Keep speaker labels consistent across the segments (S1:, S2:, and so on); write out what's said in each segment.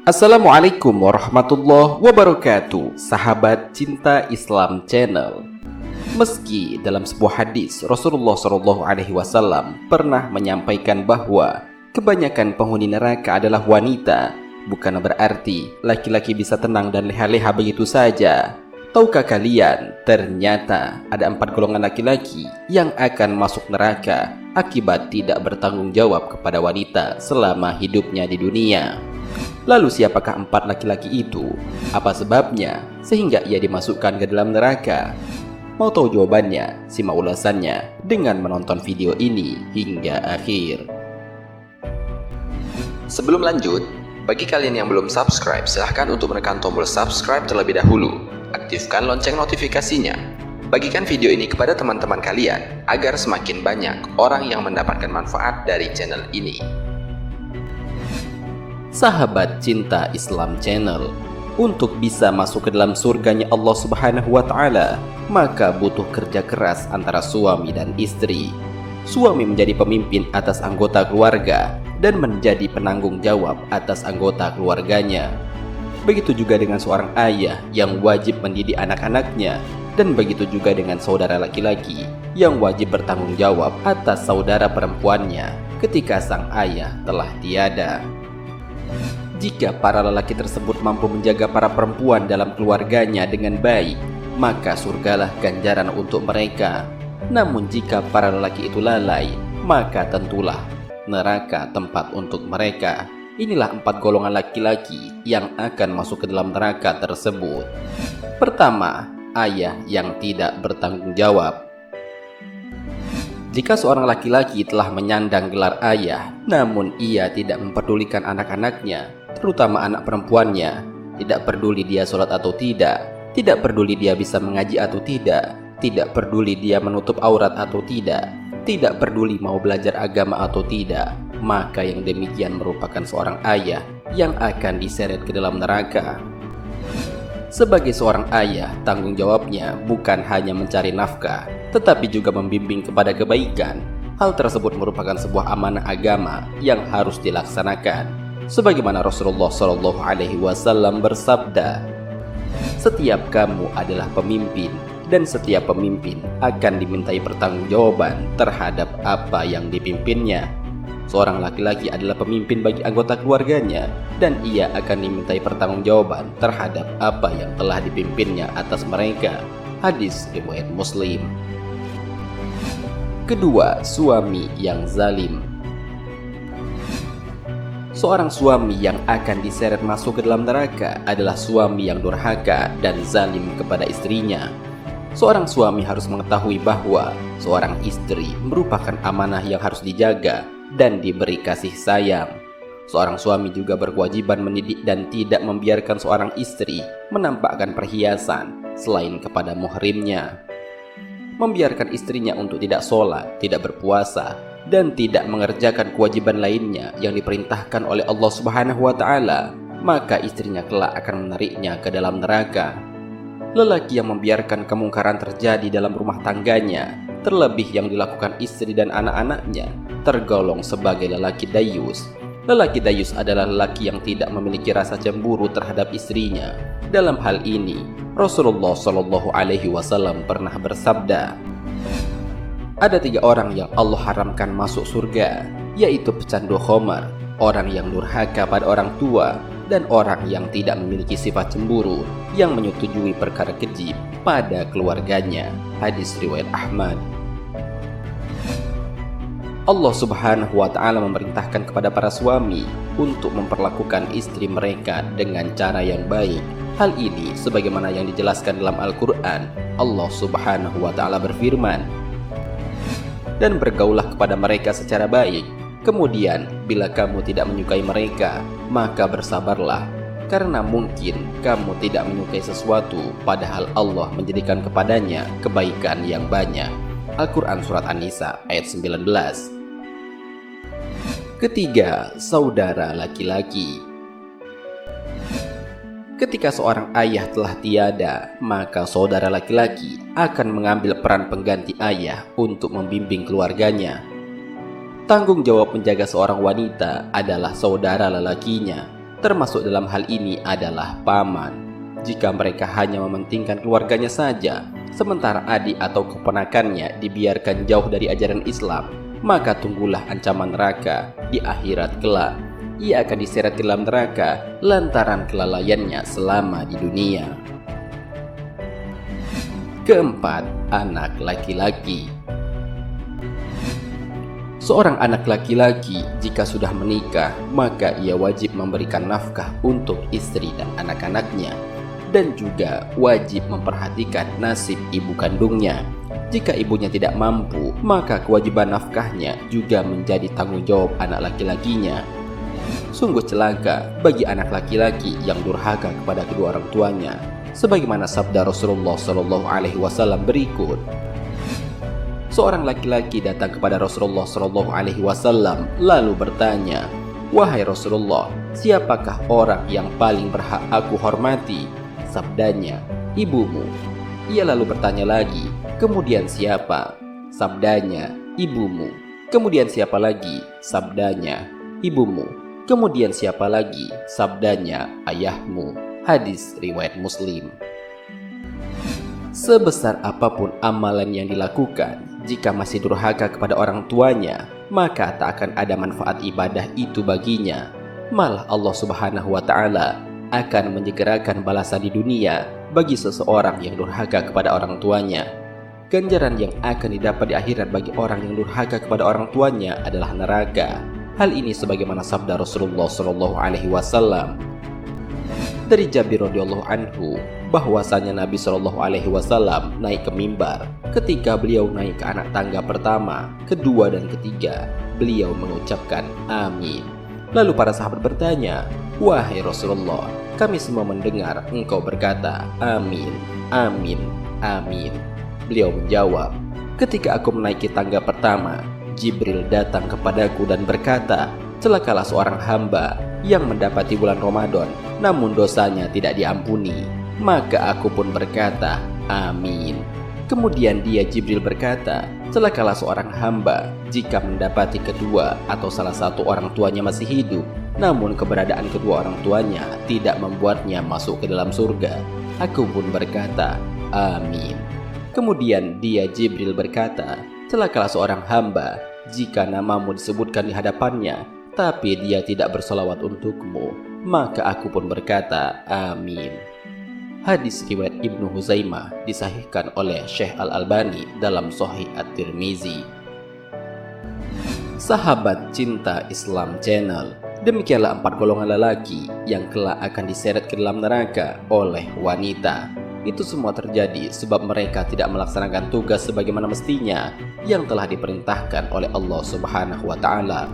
S1: Assalamualaikum warahmatullahi wabarakatuh, sahabat cinta Islam Channel. Meski dalam sebuah hadis Rasulullah SAW pernah menyampaikan bahwa kebanyakan penghuni neraka adalah wanita, bukan berarti laki-laki bisa tenang dan leha-leha begitu saja. Tahukah kalian, ternyata ada 4 golongan laki-laki yang akan masuk neraka akibat tidak bertanggung jawab kepada wanita selama hidupnya di dunia. Lalu siapakah 4 laki-laki itu? Apa sebabnya sehingga ia dimasukkan ke dalam neraka? Mau tahu jawabannya? Simak ulasannya dengan menonton video ini hingga akhir. Sebelum lanjut, bagi kalian yang belum subscribe, silahkan untuk menekan tombol subscribe terlebih dahulu. Aktifkan lonceng notifikasinya. Bagikan video ini kepada teman-teman kalian agar semakin banyak orang yang mendapatkan manfaat dari channel ini. Sahabat cinta Islam Channel, untuk bisa masuk ke dalam surganya Allah Subhanahu wa Ta'ala, maka butuh kerja keras antara suami dan istri. Suami menjadi pemimpin atas anggota keluarga dan menjadi penanggung jawab atas anggota keluarganya. Begitu juga dengan seorang ayah yang wajib mendidik anak-anaknya, dan begitu juga dengan saudara laki-laki yang wajib bertanggung jawab atas saudara perempuannya ketika sang ayah telah tiada. Jika para lelaki tersebut mampu menjaga para perempuan dalam keluarganya dengan baik, maka surgalah ganjaran untuk mereka. Namun jika para lelaki itu lalai, maka tentulah neraka tempat untuk mereka. Inilah 4 golongan laki-laki yang akan masuk ke dalam neraka tersebut. Pertama, ayah yang tidak bertanggung jawab. Jika seorang laki-laki telah menyandang gelar ayah, namun ia tidak mempedulikan anak-anaknya, terutama anak perempuannya, tidak peduli dia sholat atau tidak peduli dia bisa mengaji atau tidak peduli dia menutup aurat atau tidak peduli mau belajar agama atau tidak, maka yang demikian merupakan seorang ayah yang akan diseret ke dalam neraka. Sebagai seorang ayah, tanggung jawabnya bukan hanya mencari nafkah, tetapi juga membimbing kepada kebaikan. Hal tersebut merupakan sebuah amanah agama yang harus dilaksanakan. Sebagaimana Rasulullah SAW bersabda, "Setiap kamu adalah pemimpin, dan setiap pemimpin akan dimintai pertanggungjawaban terhadap apa yang dipimpinnya." Seorang laki-laki adalah pemimpin bagi anggota keluarganya, dan ia akan dimintai pertanggungjawaban terhadap apa yang telah dipimpinnya atas mereka. Hadis riwayat Muslim. Kedua, suami yang zalim. Seorang suami yang akan diseret masuk ke dalam neraka adalah suami yang durhaka dan zalim kepada istrinya. Seorang suami harus mengetahui bahwa seorang istri merupakan amanah yang harus dijaga dan diberi kasih sayang. Seorang suami juga berkewajiban mendidik dan tidak membiarkan seorang istri menampakkan perhiasan selain kepada muhrimnya. Membiarkan istrinya untuk tidak sholat, tidak berpuasa, dan tidak mengerjakan kewajiban lainnya yang diperintahkan oleh Allah Subhanahu wa Ta'ala, maka istrinya kelak akan menariknya ke dalam neraka. Lelaki yang membiarkan kemungkaran terjadi dalam rumah tangganya, terlebih yang dilakukan istri dan anak-anaknya, tergolong sebagai lelaki dayus. Lelaki dayus adalah lelaki yang tidak memiliki rasa cemburu terhadap istrinya. Dalam hal ini, Rasulullah SAW pernah bersabda, "Ada 3 orang yang Allah haramkan masuk surga, yaitu pecandu khamar, orang yang durhaka pada orang tua, dan orang yang tidak memiliki sifat cemburu yang menyetujui perkara keji pada keluarganya." Hadis riwayat Ahmad. Allah Subhanahu wa Ta'ala memerintahkan kepada para suami untuk memperlakukan istri mereka dengan cara yang baik. Hal ini sebagaimana yang dijelaskan dalam Al-Quran. Allah Subhanahu wa Ta'ala berfirman, "Dan bergaulah kepada mereka secara baik. Kemudian bila kamu tidak menyukai mereka, maka bersabarlah, karena mungkin kamu tidak menyukai sesuatu padahal Allah menjadikan kepadanya kebaikan yang banyak." Al-Quran Surat An-Nisa ayat 19. Ketiga, saudara laki-laki. Ketika seorang ayah telah tiada, maka saudara laki-laki akan mengambil peran pengganti ayah untuk membimbing keluarganya. Tanggung jawab menjaga seorang wanita adalah saudara lelakinya, termasuk dalam hal ini adalah paman. Jika mereka hanya mementingkan keluarganya saja, sementara adik atau keponakannya dibiarkan jauh dari ajaran Islam, maka tunggulah ancaman neraka di akhirat kelak. Ia akan diseret ke dalam neraka lantaran kelalaiannya selama di dunia. Keempat, anak laki-laki. Seorang anak laki-laki jika sudah menikah, maka ia wajib memberikan nafkah untuk istri dan anak-anaknya, dan juga wajib memperhatikan nasib ibu kandungnya. Jika ibunya tidak mampu, maka kewajiban nafkahnya juga menjadi tanggung jawab anak laki-lakinya. Sungguh celaka bagi anak laki-laki yang durhaka kepada kedua orang tuanya, sebagaimana sabda Rasulullah SAW berikut. Seorang laki-laki datang kepada Rasulullah SAW lalu bertanya, "Wahai Rasulullah, siapakah orang yang paling berhak aku hormati?" Sabdanya, "Ibumu." Ia lalu bertanya lagi, "Kemudian siapa?" Sabdanya, "Ibumu." "Kemudian siapa lagi?" Sabdanya, "Ibumu." "Kemudian siapa lagi?" Sabdanya, "Ayahmu." Hadis riwayat Muslim. Sebesar apapun amalan yang dilakukan, jika masih durhaka kepada orang tuanya, maka tak akan ada manfaat ibadah itu baginya. Malah Allah Subhanahu wa Ta'ala akan menyegerakan balasan di dunia bagi seseorang yang durhaka kepada orang tuanya. Ganjaran yang akan didapat di akhirat bagi orang yang durhaka kepada orang tuanya adalah neraka. Hal ini sebagaimana sabda Rasulullah SAW dari Jabir radhiyallahu anhu, bahwasanya Nabi SAW naik ke mimbar. Ketika beliau naik ke anak tangga pertama, kedua dan ketiga, beliau mengucapkan amin. Lalu para sahabat bertanya, "Wahai Rasulullah, kami semua mendengar engkau berkata amin, amin, amin." Beliau menjawab, "Ketika aku menaiki tangga pertama, Jibril datang kepadaku dan berkata, 'Celakalah seorang hamba yang mendapati bulan Ramadan, namun dosanya tidak diampuni.' Maka aku pun berkata, 'Amin.' Kemudian dia Jibril berkata, 'Celakalah seorang hamba jika mendapati kedua atau salah satu orang tuanya masih hidup, namun keberadaan kedua orang tuanya tidak membuatnya masuk ke dalam surga.' Aku pun berkata, 'Amin.' Kemudian dia Jibril berkata, 'Celakalah seorang hamba jika namamu disebutkan di hadapannya, tapi dia tidak bersolawat untukmu.' Maka aku pun berkata, 'Amin.'" Hadis riwayat Ibnu Huzaimah disahihkan oleh Syekh Al-Albani dalam Shahih At-Tirmizi. Sahabat Cinta Islam Channel, demikianlah 4 golongan lelaki yang kelak akan diseret ke dalam neraka oleh wanita. Itu semua terjadi sebab mereka tidak melaksanakan tugas sebagaimana mestinya yang telah diperintahkan oleh Allah Subhanahu wa Ta'ala.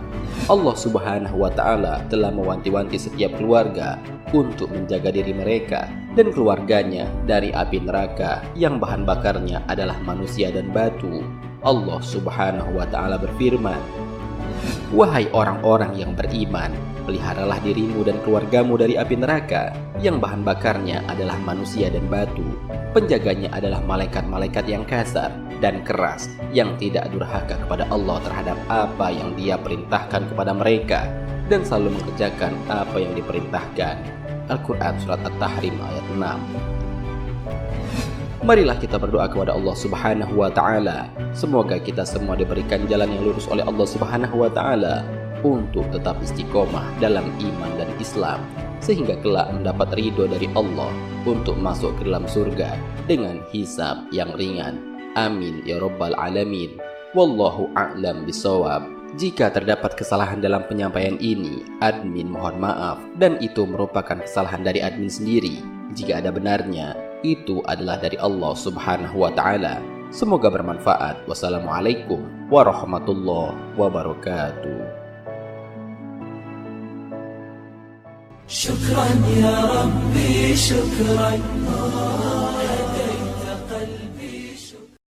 S1: Allah Subhanahu wa Ta'ala telah mewanti-wanti setiap keluarga untuk menjaga diri mereka dan keluarganya dari api neraka yang bahan bakarnya adalah manusia dan batu. Allah Subhanahu wa Ta'ala berfirman, "Wahai orang-orang yang beriman, peliharalah dirimu dan keluargamu dari api neraka yang bahan bakarnya adalah manusia dan batu. Penjaganya adalah malaikat-malaikat yang kasar dan keras yang tidak durhaka kepada Allah terhadap apa yang Dia perintahkan kepada mereka dan selalu mengerjakan apa yang diperintahkan." Al-Quran Surat At-Tahrim ayat 6. Marilah kita berdoa kepada Allah Subhanahu wa Ta'ala. Semoga kita semua diberikan jalan yang lurus oleh Allah Subhanahu wa Ta'ala untuk tetap istiqomah dalam iman dan Islam, sehingga kelak mendapat ridho dari Allah untuk masuk ke dalam surga dengan hisab yang ringan. Amin ya rabbal alamin. Wallahu a'lam bishawab. Jika terdapat kesalahan dalam penyampaian ini, admin mohon maaf, dan itu merupakan kesalahan dari admin sendiri. Jika ada benarnya, itu adalah dari Allah Subhanahu wa Ta'ala. Semoga bermanfaat. Wassalamualaikum warahmatullahi wabarakatuh. Syukran ya Rabbi, syukran.